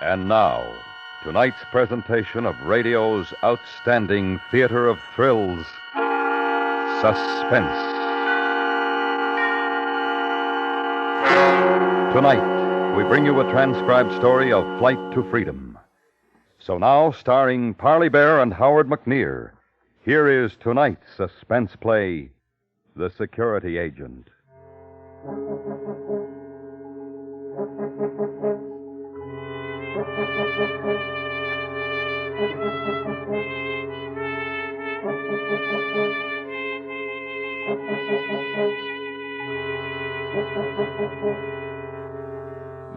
And now, tonight's presentation of radio's outstanding theater of thrills, Suspense. Tonight, we bring you a transcribed story of Flight to Freedom. So now, starring Parley Bear and Howard McNear, here is tonight's suspense play, The Security Agent.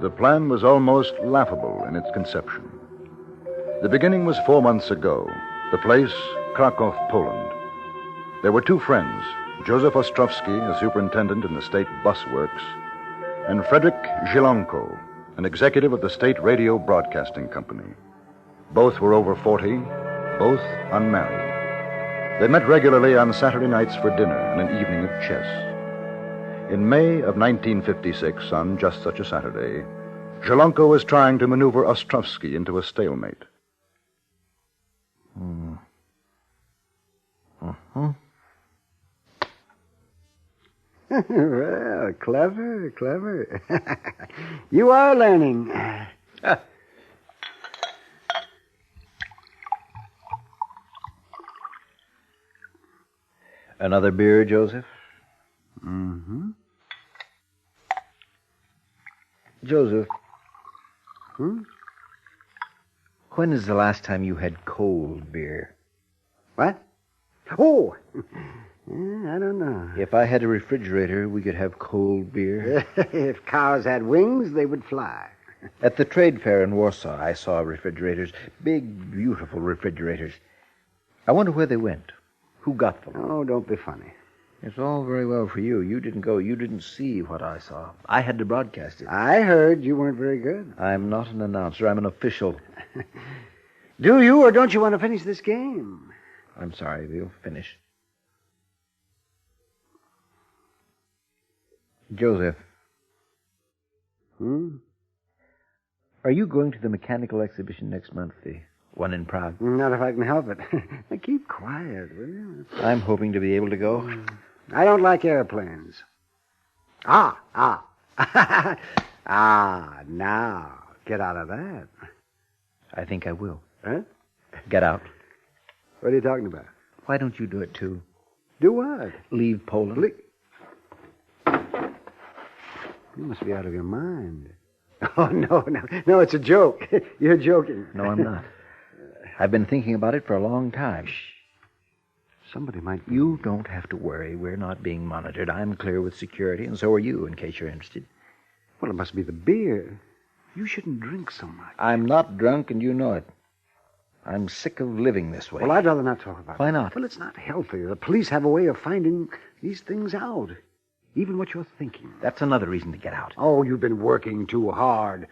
The plan was almost laughable in its conception. The beginning was 4 months ago. The place, Krakow, Poland. There were two friends, Joseph Ostrowski, a superintendent in the state bus works, and Frederick Zielonko, an executive of the state radio broadcasting company. Both were over 40, both unmarried. They met regularly on Saturday nights for dinner and an evening of chess. In May of 1956, on just such a Saturday, Zielonko was trying to maneuver Ostrowski into a stalemate. Well, clever. You are learning. Another beer, Joseph? Mm-hmm. Joseph. When is the last time you had cold beer? What? Oh, I don't know. If I had a refrigerator, we could have cold beer. If cows had wings, they would fly. At the trade fair in Warsaw, I saw refrigerators. Big, beautiful refrigerators. I wonder where they went. Who got them? Oh, don't be funny. It's all very well for you. You didn't go. You didn't see what I saw. I had to broadcast it. I heard you weren't very good. I'm not an announcer. I'm an official. Do you or don't you want to finish this game? I'm sorry. We'll finish. Joseph. Are you going to the mechanical exhibition next month, the one in Prague? Not if I can help it. Now, keep quiet, will you? I'm hoping to be able to go. I don't like airplanes. Ah, now, get out of that. I think I will. Huh? Get out. What are you talking about? Why don't you do it, too? Do what? Leave Poland. You must be out of your mind. Oh, no, it's a joke. You're joking. No, I'm not. I've been thinking about it for a long time. Shh. Somebody might... You don't have to worry. We're not being monitored. I'm clear with security, and so are you, in case you're interested. Well, it must be the beer. You shouldn't drink so much. I'm not drunk, and you know it. I'm sick of living this way. Well, I'd rather not talk about it. Why not? Well, it's not healthy. The police have a way of finding these things out. Even what you're thinking. That's another reason to get out. Oh, you've been working too hard.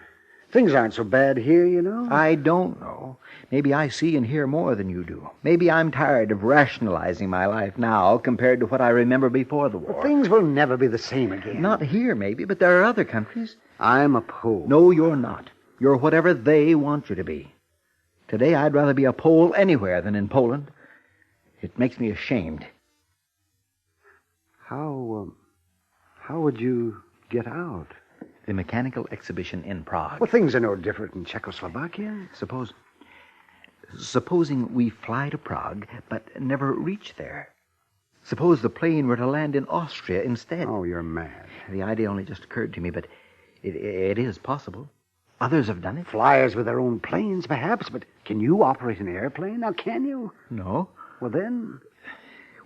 Things aren't so bad here, you know. I don't know. Maybe I see and hear more than you do. Maybe I'm tired of rationalizing my life now compared to what I remember before the war. But things will never be the same again. Not here, maybe, but there are other countries. I'm a Pole. No, you're not. You're whatever they want you to be. Today, I'd rather be a Pole anywhere than in Poland. It makes me ashamed. How would you get out? The mechanical exhibition in Prague. Well, things are no different in Czechoslovakia. Supposing we fly to Prague, but never reach there. Suppose the plane were to land in Austria instead. Oh, you're mad. The idea only just occurred to me, but it is possible. Others have done it. Flyers with their own planes, perhaps, but can you operate an airplane? Now, can you? No. Well, then...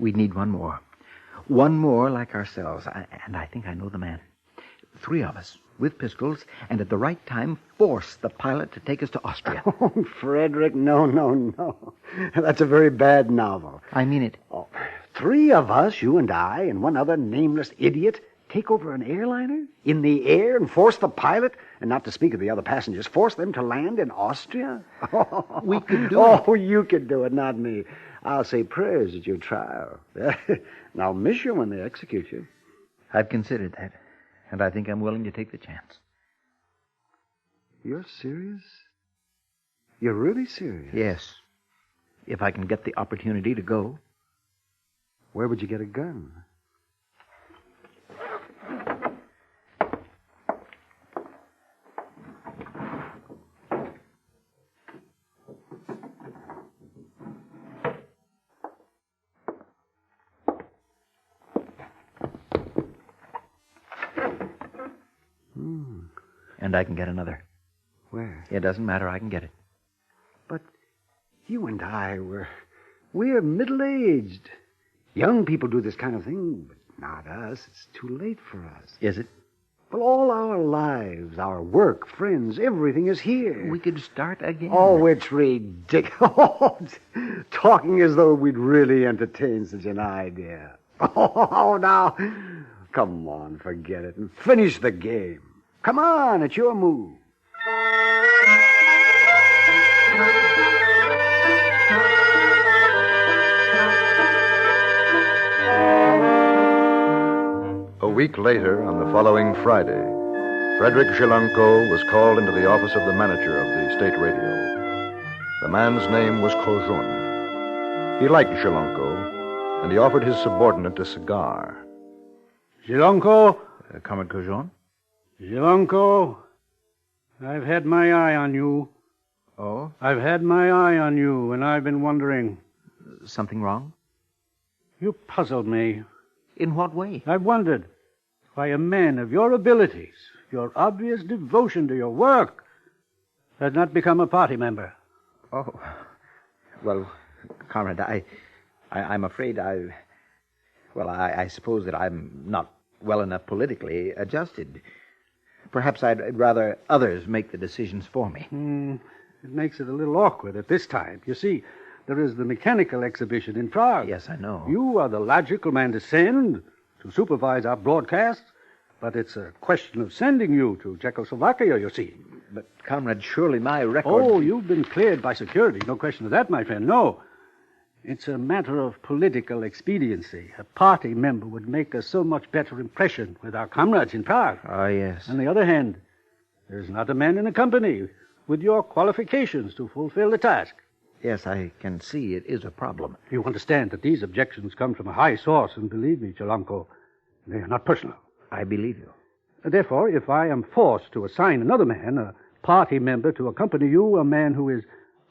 We'd need one more. One more like ourselves, and I think I know the man. 3 of us, with pistols, and at the right time force the pilot to take us to Austria. Oh, Frederick, no. That's a very bad novel. I mean it. Oh, 3 of us, you and I, and one other nameless idiot, take over an airliner in the air and force the pilot, and not to speak of the other passengers, force them to land in Austria? We could do it. Oh, you could do it, not me. I'll say prayers at your trial. And I'll miss you when they execute you. I've considered that, and I think I'm willing to take the chance. You're serious? You're really serious? Yes. If I can get the opportunity to go. Where would you get a gun? And I can get another. Where? It doesn't matter. I can get it. But you and we're middle-aged. Young people do this kind of thing, but not us. It's too late for us. Is it? Well, all our lives, our work, friends, everything is here. We could start again. Oh, it's ridiculous. Talking as though we'd really entertain such an idea. Oh, now, come on, forget it and finish the game. Come on, it's your move. A week later, on the following Friday, Frederick Jelenko was called into the office of the manager of the state radio. The man's name was Kojon. He liked Jelenko, and he offered his subordinate a cigar. Jelenko? Comrade Kojon? Jelenko, I've had my eye on you. Oh? I've had my eye on you, and I've been wondering. Something wrong? You puzzled me. In what way? I've wondered why a man of your abilities, your obvious devotion to your work, has not become a party member. Oh. Well, Comrade, I'm afraid I suppose that I'm not well enough politically adjusted. Perhaps I'd rather others make the decisions for me. It makes it a little awkward at this time. You see, there is the mechanical exhibition in Prague. Yes, I know. You are the logical man to send, to supervise our broadcasts, but it's a question of sending you to Czechoslovakia, you see. But, Comrade, surely my record... Oh, you've been cleared by security. No question of that, my friend. No. It's a matter of political expediency. A party member would make a so much better impression with our comrades in Prague. Ah, yes. On the other hand, there's not a man in the company with your qualifications to fulfill the task. Yes, I can see it is a problem. You understand that these objections come from a high source, and believe me, Jelenko, they are not personal. I believe you. Therefore, if I am forced to assign another man, a party member, to accompany you, a man who is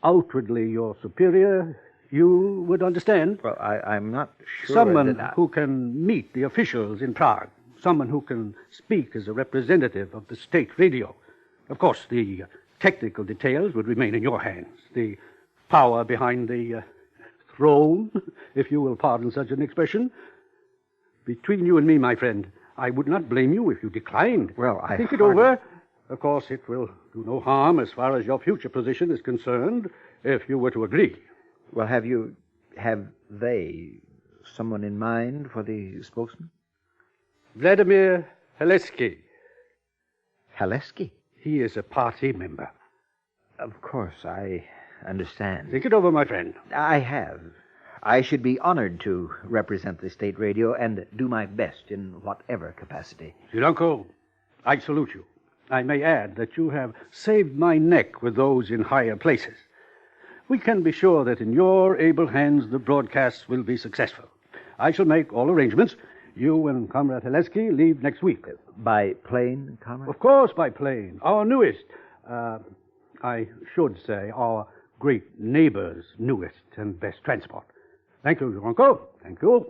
outwardly your superior, you would understand. Well, I'm not sure Someone that who can meet the officials in Prague. Someone who can speak as a representative of the state radio. Of course, the technical details would remain in your hands. The power behind the throne, if you will pardon such an expression. Between you and me, my friend, I would not blame you if you declined. Well, I think it over. Of course, it will do no harm as far as your future position is concerned if you were to agree. Well, have they someone in mind for the spokesman? Vladimir Haleski. Haleski? He is a party member. Of course, I understand. Think it over, my friend. I have. I should be honored to represent the state radio and do my best in whatever capacity. Jelenko, I salute you. I may add that you have saved my neck with those in higher places. We can be sure that in your able hands the broadcasts will be successful. I shall make all arrangements. You and Comrade Haleski leave next week. By plane, Comrade? Of course, by plane. Our newest, I should say, our great neighbor's newest and best transport. Thank you, Jelenko. Thank you.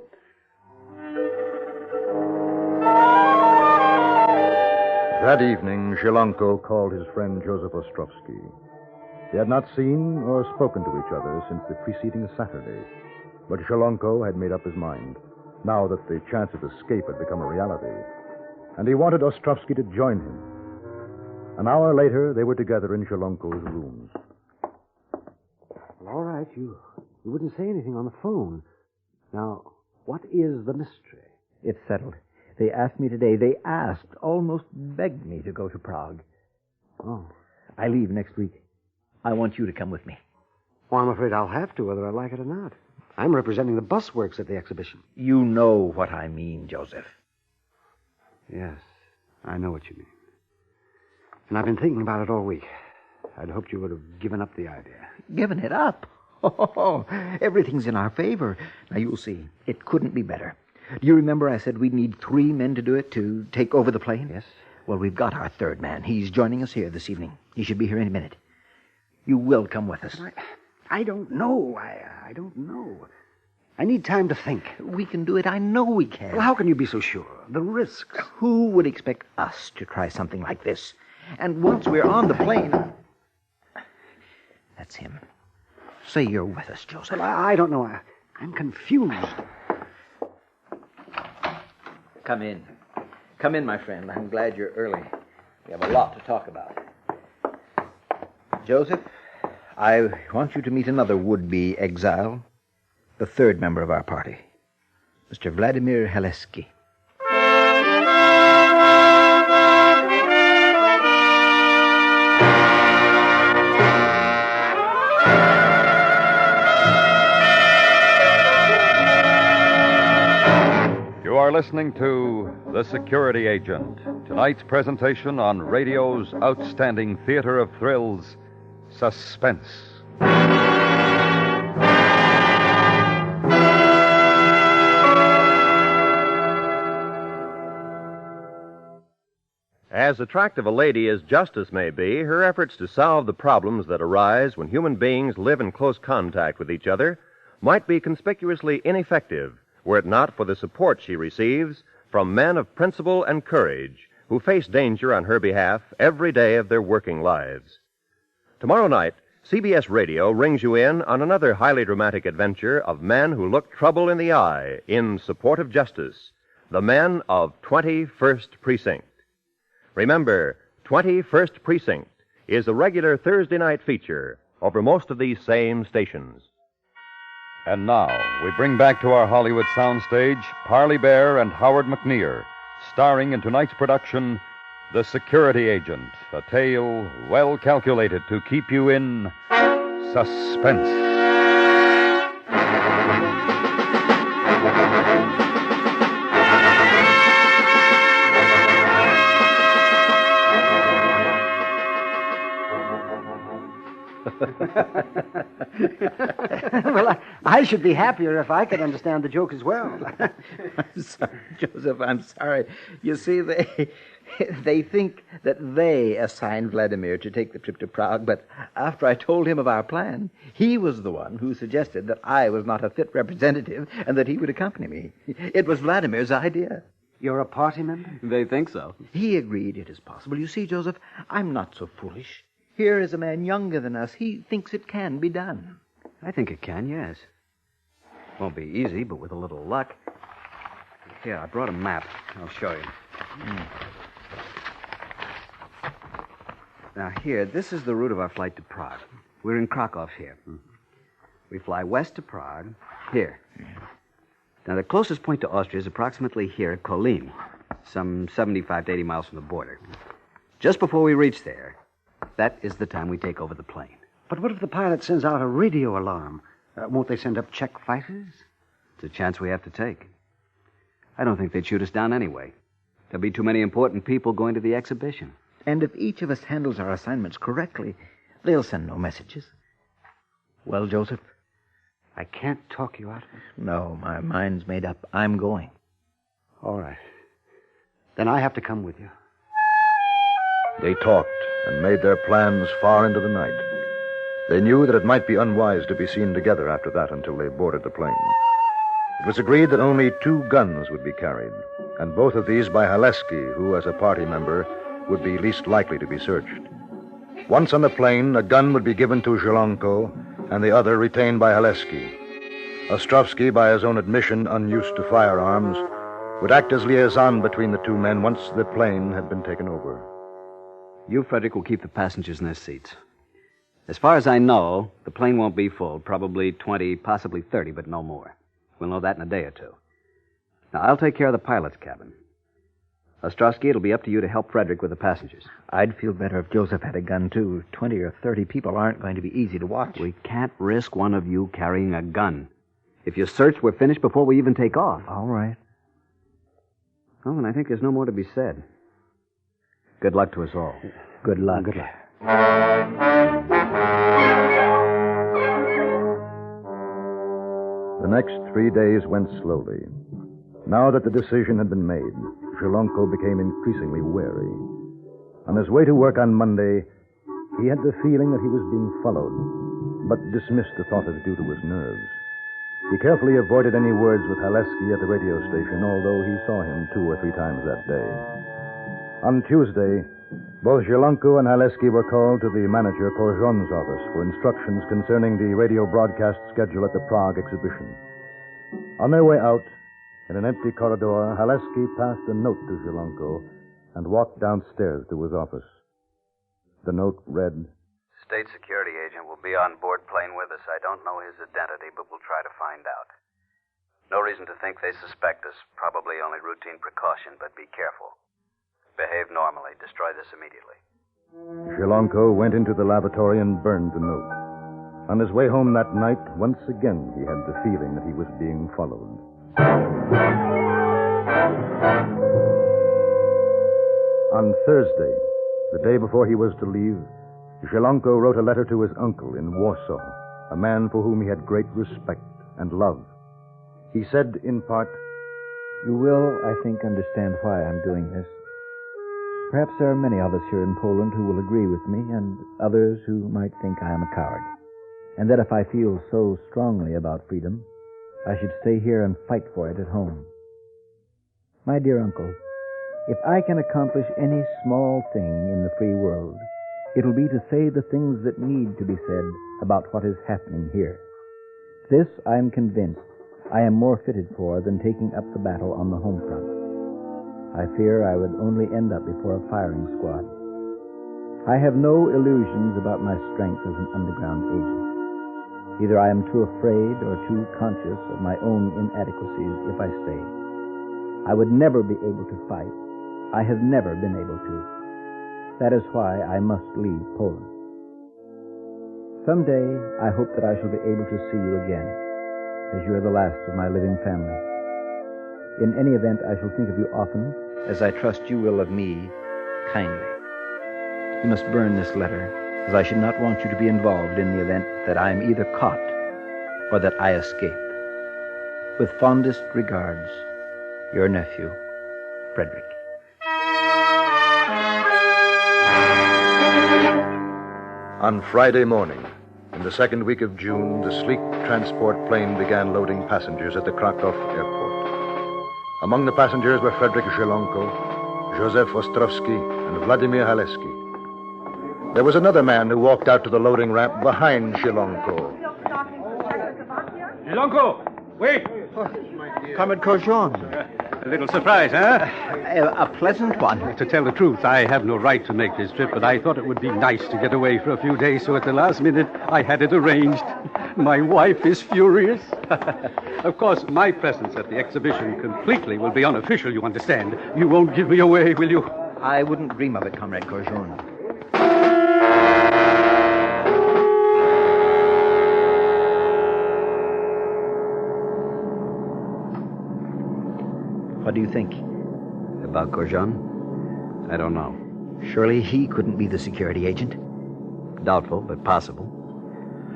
That evening, Jelenko called his friend Joseph Ostrovsky. They had not seen or spoken to each other since the preceding Saturday. But Jelenko had made up his mind, now that the chance of escape had become a reality. And he wanted Ostrovsky to join him. An hour later, they were together in Jelenko's rooms. Well, all right, you wouldn't say anything on the phone. Now, what is the mystery? It's settled. They asked me today. They asked, almost begged me to go to Prague. Oh. I leave next week. I want you to come with me. Well, I'm afraid I'll have to, whether I like it or not. I'm representing the bus works at the exhibition. You know what I mean, Joseph. Yes, I know what you mean. And I've been thinking about it all week. I'd hoped you would have given up the idea. Given it up? Oh, everything's in our favor. Now, you'll see. It couldn't be better. Do you remember I said we'd need 3 men to do it, to take over the plane? Yes. Well, we've got our 3rd man. He's joining us here this evening. He should be here any minute. You will come with us. I don't know. I don't know. I need time to think. We can do it. I know we can. Well, how can you be so sure? The risks. Who would expect us to try something like this? And once we're on the plane... That's him. Say you're with us, Joseph. Well, I don't know. I'm confused. Come in. Come in, my friend. I'm glad you're early. We have a lot to talk about. Joseph, I want you to meet another would-be exile, the 3rd member of our party, Mr. Vladimir Haleski. You are listening to The Security Agent, tonight's presentation on radio's outstanding theater of thrills, Suspense. As attractive a lady as Justice may be, her efforts to solve the problems that arise when human beings live in close contact with each other might be conspicuously ineffective were it not for the support she receives from men of principle and courage who face danger on her behalf every day of their working lives. Tomorrow night, CBS Radio rings you in on another highly dramatic adventure of men who look trouble in the eye in support of justice, the men of 21st Precinct. Remember, 21st Precinct is a regular Thursday night feature over most of these same stations. And now, we bring back to our Hollywood soundstage Parley Bear and Howard McNear, starring in tonight's production, The Security Agent, a tale well calculated to keep you in suspense. Well, I should be happier if I could understand the joke as well. I'm sorry, Joseph, I'm sorry. You see, they think that they assigned Vladimir to take the trip to Prague, but after I told him of our plan, he was the one who suggested that I was not a fit representative and that he would accompany me. It was Vladimir's idea. You're a party member? They think so. He agreed it is possible. You see, Joseph, I'm not so foolish. Here is a man younger than us. He thinks it can be done. I think it can, yes. Won't be easy, but with a little luck. Here, I brought a map. I'll show you. Now, here, this is the route of our flight to Prague. We're in Krakow here. We fly west to Prague, here. Now, the closest point to Austria is approximately here at Kolin, some 75 to 80 miles from the border. Just before we reach there, that is the time we take over the plane. But what if the pilot sends out a radio alarm? Won't they send up Czech fighters? It's a chance we have to take. I don't think they'd shoot us down anyway. There'll be too many important people going to the exhibition. And if each of us handles our assignments correctly, they'll send no messages. Well, Joseph? I can't talk you out of it. No, my mind's made up. I'm going. All right. Then I have to come with you. They talked and made their plans far into the night. They knew that it might be unwise to be seen together after that until they boarded the plane. It was agreed that only 2 guns would be carried, and both of these by Haleski, who, as a party member, would be least likely to be searched. Once on the plane, a gun would be given to Zhelenko, and the other retained by Haleski. Ostrovsky, by his own admission unused to firearms, would act as liaison between the 2 men once the plane had been taken over. You, Frederick, will keep the passengers in their seats. As far as I know, the plane won't be full. Probably 20, possibly 30, but no more. We'll know that in a day or 2. Now, I'll take care of the pilot's cabin. Ostrovsky, it'll be up to you to help Frederick with the passengers. I'd feel better if Joseph had a gun, too. 20 or 30 people aren't going to be easy to watch. We can't risk one of you carrying a gun. If you search, we're finished before we even take off. All right. Well, then I think there's no more to be said. Good luck to us all. Good luck. Good luck. The next 3 days went slowly. Now that the decision had been made, Shalonko became increasingly wary. On his way to work on Monday, he had the feeling that he was being followed, but dismissed the thought as due to his nerves. He carefully avoided any words with Haleski at the radio station, although he saw him 2 or 3 times that day. On Tuesday, both Shalonko and Haleski were called to the manager Korjon's office for instructions concerning the radio broadcast schedule at the Prague exhibition. On their way out, in an empty corridor, Haleski passed a note to Shalonko and walked downstairs to his office. The note read, State security agent will be on board plane with us. I don't know his identity, but we'll try to find out. No reason to think they suspect us. Probably only routine precaution, but be careful. Behave normally. Destroy this immediately. Shalonko went into the lavatory and burned the note. On his way home that night, once again he had the feeling that he was being followed. On Thursday, the day before he was to leave, Shalonko wrote a letter to his uncle in Warsaw, a man for whom he had great respect and love. He said, in part, You will, I think, understand why I'm doing this. Perhaps there are many of us here in Poland who will agree with me, and others who might think I am a coward, and that if I feel so strongly about freedom, I should stay here and fight for it at home. My dear uncle, if I can accomplish any small thing in the free world, it will be to say the things that need to be said about what is happening here. This, I am convinced, I am more fitted for than taking up the battle on the home front. I fear I would only end up before a firing squad. I have no illusions about my strength as an underground agent. Either I am too afraid or too conscious of my own inadequacies if I stay. I would never be able to fight. I have never been able to. That is why I must leave Poland. Someday, I hope that I shall be able to see you again, as you are the last of my living family. In any event, I shall think of you often, as I trust you will of me, kindly. You must burn this letter, as I should not want you to be involved in the event that I am either caught or that I escape. With fondest regards, your nephew, Frederick. On Friday morning, in the second week of June, the sleek transport plane began loading passengers at the Krakow airport. Among the passengers were Frederick Shalonko, Joseph Ostrowski, and Vladimir Haleski. There was another man who walked out to the loading ramp behind Shalonko. Shalonko, wait! Comrade Korjon. A little surprise, huh? A pleasant one. To tell the truth, I have no right to make this trip, but I thought it would be nice to get away for a few days, so at the last minute, I had it arranged. My wife is furious. Of course, my presence at the exhibition completely will be unofficial, you understand. You won't give me away, will you? I wouldn't dream of it, Comrade Korjon. What do you think? About Korjon? I don't know. Surely he couldn't be the security agent. Doubtful, but possible.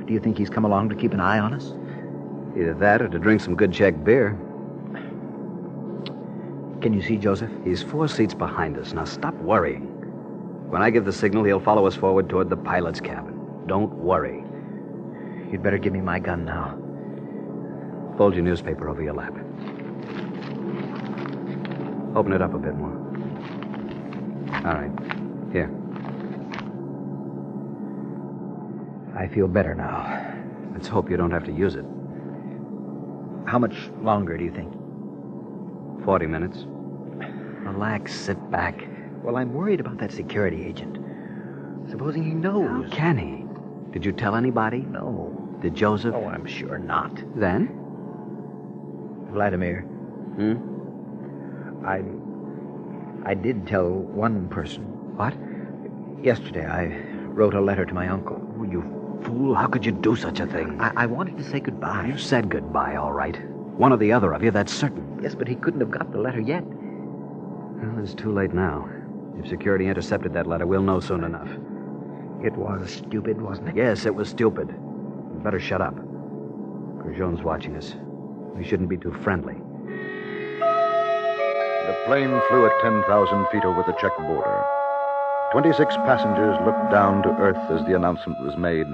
Do you think he's come along to keep an eye on us? Either that or to drink some good Czech beer. Can you see Joseph? He's 4 seats behind us. Now stop worrying. When I give the signal, he'll follow us forward toward the pilot's cabin. Don't worry. You'd better give me my gun now. Fold your newspaper over your lap. Open it up a bit more. All right. Here. I feel better now. Let's hope you don't have to use it. How much longer do you think? 40 minutes. Relax, sit back. Well, I'm worried about that security agent. Supposing he knows. How can he? Did you tell anybody? No. Did Joseph? Oh, I'm sure not. Then? Vladimir. I did tell one person. What? Yesterday, I wrote a letter to my uncle. Oh, you fool. How could you do such a thing? I wanted to say goodbye. You said goodbye, all right. One or the other of you, that's certain. Yes, but he couldn't have got the letter yet. Well, it's too late now. If security intercepted that letter, we'll know soon enough. It was stupid, wasn't it? Yes, it was stupid. You better shut up. Grosjean's watching us. We shouldn't be too friendly. The plane flew at 10,000 feet over the Czech border. 26 passengers looked down to earth as the announcement was made,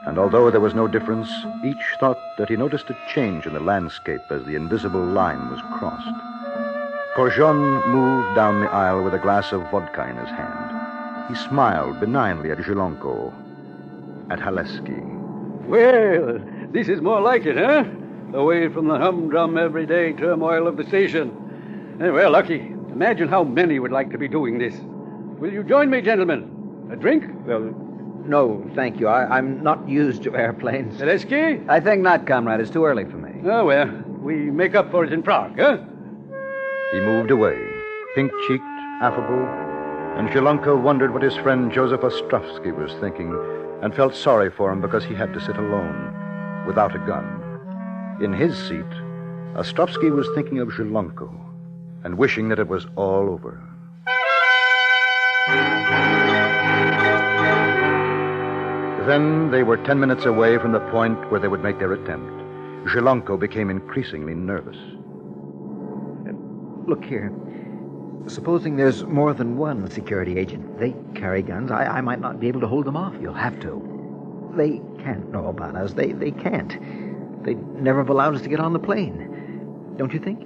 and although there was no difference, each thought that he noticed a change in the landscape as the invisible line was crossed. Grosjean moved down the aisle with a glass of vodka in his hand. He smiled benignly at Zhilanko, at Haleski. Well, this is more like it, huh? Away from the humdrum everyday turmoil of the station. Well, lucky. Imagine how many would like to be doing this. Will you join me, gentlemen? A drink? Well, no, thank you. I'm not used to airplanes. Haleski? I think not, comrade. It's too early for me. Oh, well, we make up for it in Prague, huh? He moved away, pink-cheeked, affable, and Zhilanko wondered what his friend Joseph Ostrovsky was thinking and felt sorry for him because he had to sit alone, without a gun. In his seat, Ostrovsky was thinking of Zhilanko and wishing that it was all over. Then they were 10 minutes away from the point where they would make their attempt. Zhilanko became increasingly nervous. Look here. Supposing there's more than one security agent. They carry guns. I might not be able to hold them off. You'll have to. They can't know about us. They can't. They'd never have allowed us to get on the plane. Don't you think?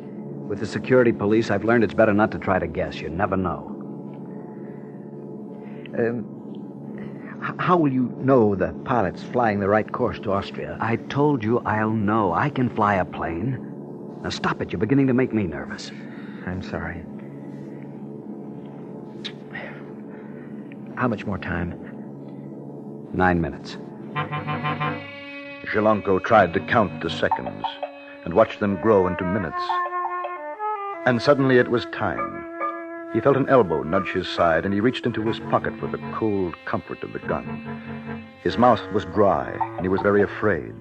With the security police, I've learned it's better not to try to guess. You never know. How will you know the pilot's flying the right course to Austria? I told you I'll know. I can fly a plane. Now stop it. You're beginning to make me nervous. I'm sorry. How much more time? 9 minutes. Zhilanko tried to count the seconds and watched them grow into minutes. And suddenly it was time. He felt an elbow nudge his side, and he reached into his pocket for the cold comfort of the gun. His mouth was dry, and he was very afraid.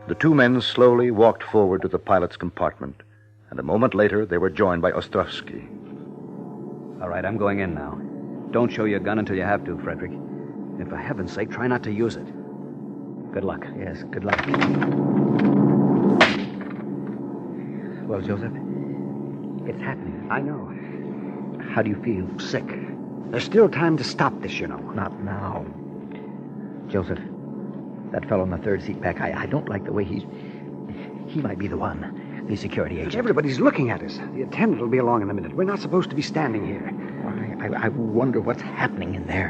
The two men slowly walked forward to the pilot's compartment, and a moment later they were joined by Ostrovsky. All right, I'm going in now. Don't show your gun until you have to, Frederick. And for heaven's sake, try not to use it. Good luck. Yes, good luck. Well, Joseph, it's happening. I know. How do you feel? Sick. There's still time to stop this, you know. Not now. Joseph, that fellow in the third seat back, I don't like the way he might be the one, the security agent. Everybody's looking at us. The attendant will be along in a minute. We're not supposed to be standing here. I wonder what's happening in there.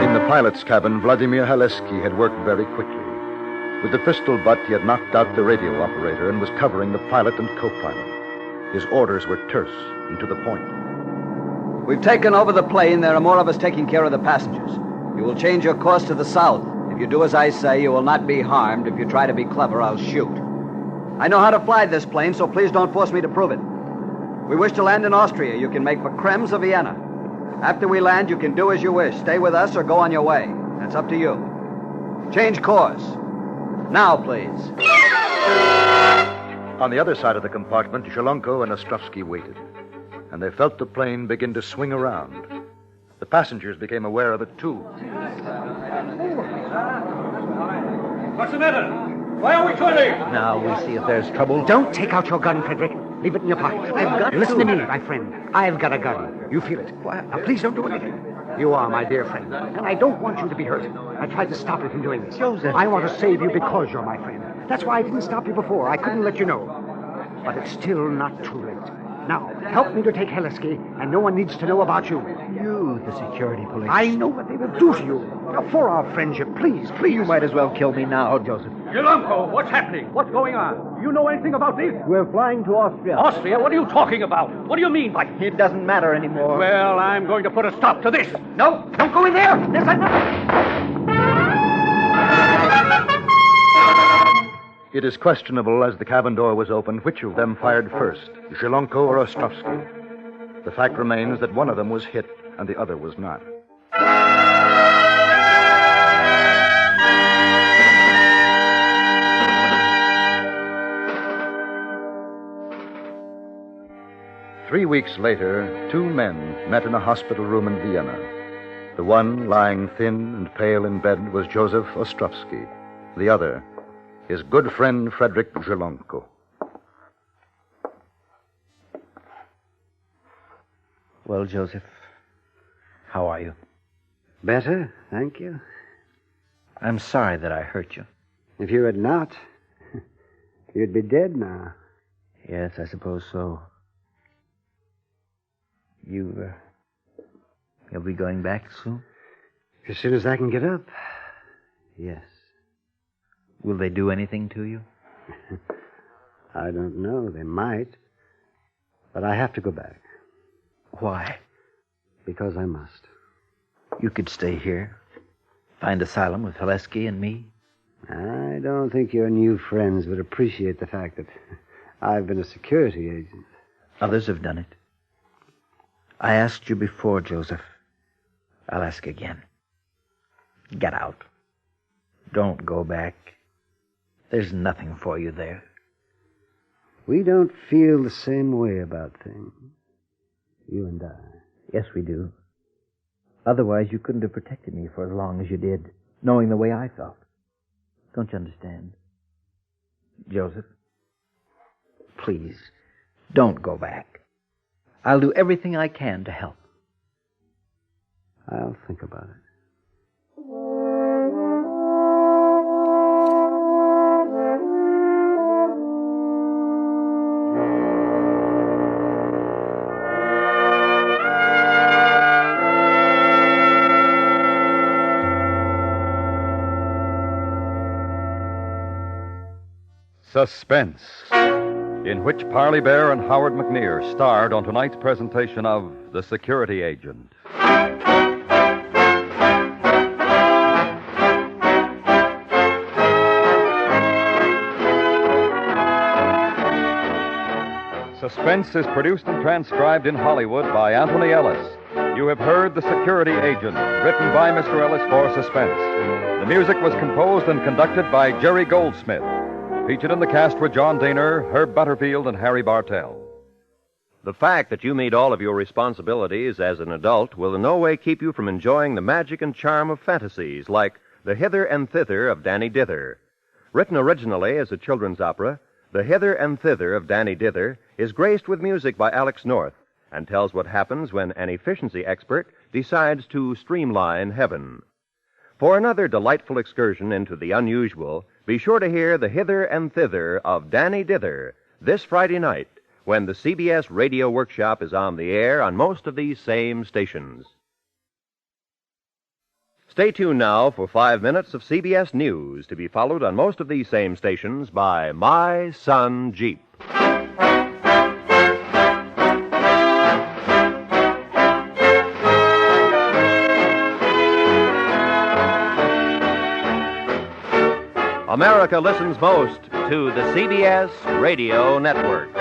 In the pilot's cabin, Vladimir Haleski had worked very quickly. With the pistol butt, he had knocked out the radio operator and was covering the pilot and co-pilot. His orders were terse and to the point. We've taken over the plane. There are more of us taking care of the passengers. You will change your course to the south. If you do as I say, you will not be harmed. If you try to be clever, I'll shoot. I know how to fly this plane, so please don't force me to prove it. We wish to land in Austria. You can make for Krems or Vienna. After we land, you can do as you wish. Stay with us or go on your way. That's up to you. Change course. Now, please. On the other side of the compartment, Zhilanko and Ostrovsky waited, and they felt the plane begin to swing around. The passengers became aware of it, too. What's the matter? Why are we turning? Now we'll see if there's trouble. Don't take out your gun, Frederick. Leave it in your pocket. I've got Listen to. to me, my friend. I've got a gun. You feel it. Now, please don't do anything. You are my dear friend, and I don't want you to be hurt. I tried to stop you from doing this. Joseph. I want to save you because you're my friend. That's why I didn't stop you before. I couldn't let you know. But it's still not too late. Now, help me to take Haleski, and no one needs to know about you. You, the security police. I know what they will do to you. Now, for our friendship, please. You might as well kill me now, Joseph. Zhilanko, what's happening? What's going on? You know anything about this? We're flying to Austria. Austria? What are you talking about? What do you mean by... It doesn't matter anymore. Well, I'm going to put a stop to this. No, don't go in there. There's another. It is questionable, as the cabin door was opened, which of them fired first, Zhilanko or Ostrovsky. The fact remains that one of them was hit and the other was not. Three weeks later, two men met in a hospital room in Vienna. The one, lying thin and pale in bed, was Joseph Ostrowski. The other, his good friend Frederick Jelonko. Well, Joseph, how are you? Better, thank you. I'm sorry that I hurt you. If you had not, you'd be dead now. Yes, I suppose so. You'll be going back soon? As soon as I can get up, yes. Will they do anything to you? I don't know. They might. But I have to go back. Why? Because I must. You could stay here, find asylum with Haleski and me. I don't think your new friends would appreciate the fact that I've been a security agent. Others have done it. I asked you before, Joseph. I'll ask again. Get out. Don't go back. There's nothing for you there. We don't feel the same way about things. You and I. Yes, we do. Otherwise, you couldn't have protected me for as long as you did, knowing the way I felt. Don't you understand? Joseph, please, don't go back. I'll do everything I can to help. I'll think about it. Suspense, in which Parley Bear and Howard McNear starred on tonight's presentation of The Security Agent. Suspense is produced and transcribed in Hollywood by Anthony Ellis. You have heard The Security Agent, written by Mr. Ellis for Suspense. The music was composed and conducted by Jerry Goldsmith. Featured in the cast were John Daner, Herb Butterfield, and Harry Bartell. The fact that you meet all of your responsibilities as an adult will in no way keep you from enjoying the magic and charm of fantasies like The Hither and Thither of Danny Dither. Written originally as a children's opera, The Hither and Thither of Danny Dither is graced with music by Alex North and tells what happens when an efficiency expert decides to streamline heaven. For another delightful excursion into the unusual, be sure to hear The Hither and Thither of Danny Dither this Friday night when the CBS Radio Workshop is on the air on most of these same stations. Stay tuned now for 5 minutes of CBS News to be followed on most of these same stations by My Son Jeep. America listens most to the CBS Radio Network.